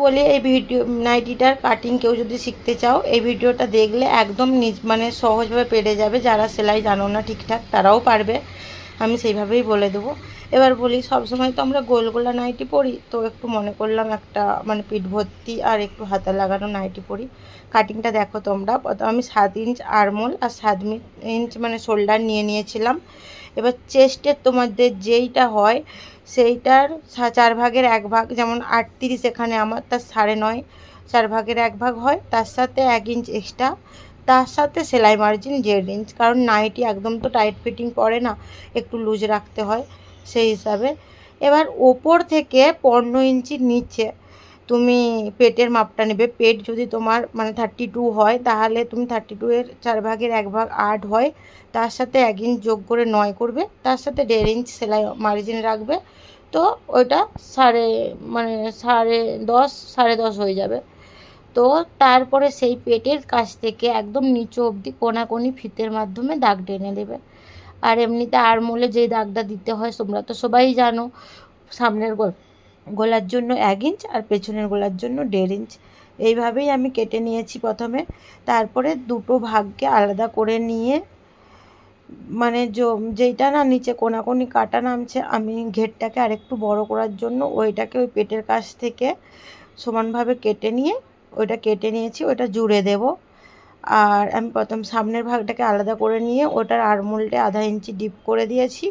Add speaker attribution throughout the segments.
Speaker 1: বলি এই video নাইটিটার cutting কেউ যদি শিখতে চাও এই ভিডিওটা দেখলে একদম মানে সহজভাবে পেরে যাবে। যারা সেলাই জানো না ঠিকঠাক তারাও পারবে, আমি সেইভাবেই বলে দেবো। এবার বলি, সবসময় তো আমরা গোল গোলা নাইটি পরি, তো একটু মনে করলাম একটা মানে পিঠ ভর্তি আর একটু হাতা লাগানো নাইটি পরি। কাটিংটা দেখো তোমরা। আমি 7 ইঞ্চ আরমোল আর 7 ইঞ্চ মানে শোল্ডার নিয়ে নিয়েছিলাম। এবার চেস্টের তোমাদের যেইটা হয় সেইটার 4 ভাগের 1 ভাগ, যেমন 38 এখানে আমার, তার 9.5 4 ভাগের 1 ভাগ হয়, তার সাথে 1 ইঞ্চ এক্সট্রা, তার সাথে সেলাই মার্জিন 1.5 ইঞ্চ। কারণ নাইটি একদম তো টাইট ফিটিং পড়ে না, একটু লুজ রাখতে হয় সেই হিসাবে। এবার ওপর থেকে 15 ইঞ্চির নিচে তুমি পেটের মাপটা নেবে। পেট যদি তোমার মানে 32 হয় তাহলে তুমি 32 এর 4 ভাগের 1 ভাগ 8 হয়, তার সাথে 1 ইঞ্চ যোগ করে 9 করবে, তার সাথে 1.5 ইঞ্চ সেলাই মার্জিন রাখবে। তো ওইটা সাড়ে দশ হয়ে যাবে। তো তারপরে সেই পেটের কাছ থেকে একদম নিচু অবধি কোনাকুনি ফিতের মাধ্যমে দাগ টেনে দেবে। আর এমনিতে আরমোলে যে দাগটা দিতে হয় তোমরা তো সবাই জানো, সামনের গলার জন্য 1 ইঞ্চ আর পেছনের গলার জন্য 1.5 ইঞ্চ। এইভাবেই আমি কেটে নিয়েছি প্রথমে। তারপরে দুটো ভাগকে আলাদা করে নিয়ে মানে যেইটা না নিচে কোনাকুনি কাটা নামছে, আমি ঘেরটাকে আরেকটু বড় করার জন্য ওইটাকে ওই পেটের কাছ থেকে সমানভাবে কেটে নিয়ে ওইটা কেটে নিয়েছি, ওইটা জুড়ে দেব। আর আমি প্রথম সামনের ভাগটাকে আলাদা করে নিয়ে ওটার আরমোলটা আধা ইঞ্চি ডিপ করে দিয়েছি।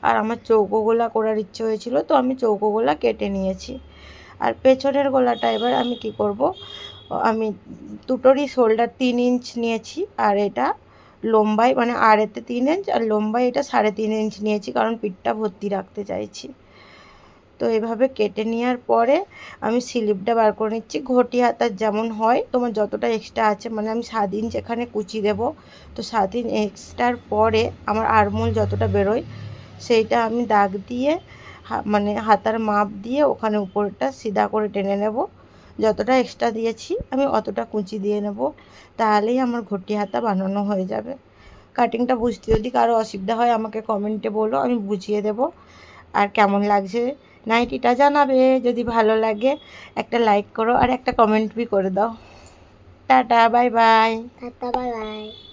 Speaker 1: আর আমার চৌকো গোলা করার ইচ্ছে হয়েছিল, তো আমি চৌকো গোলা কেটে নিয়েছি। আর পেছনের গলাটা এবার আমি কি করব, আমি দুটোরই শোল্ডার 3 ইঞ্চ নিয়েছি, আর এটা লম্বাই মানে আড়েতে 3 ইঞ্চ আর লম্বাই এটা 3.5 ইঞ্চ নিয়েছি, কারণ পিঠটা ভর্তি রাখতে চাইছি। তো এভাবে কেটে নেওয়ার পরে আমি স্লিপটা বার করে নিচ্ছি। ঘটি হাতার যেমন হয় তোমার যতটা এক্সট্রা আছে, মানে আমি 7 ইঞ্চ এখানে কুচি দেব, তো 7 ইঞ্চ এক্সট্রার পরে আমার আরমোল যতটা বেরোয় সেইটা আমি দাগ দিয়ে মানে হাতার মাপ দিয়ে ওখানে উপরটা সিধা করে টেনে নেব। যতটা এক্সট্রা দিয়েছি আমি অতটা কুচি দিয়ে নেব, তাহলেই আমার ঘটি হাতা বানানো হয়ে যাবে। কাটিংটা বুঝতে যদি কারো অসুবিধা হয় আমাকে কমেন্টে বলো, আমি বুঝিয়ে দেব। আর কেমন লাগছে নাইটিটা জানাবে। যদি ভালো লাগে একটা লাইক করো আর একটা কমেন্ট বি করে দাও। Tata, bye bye.
Speaker 2: Tata, bye bye.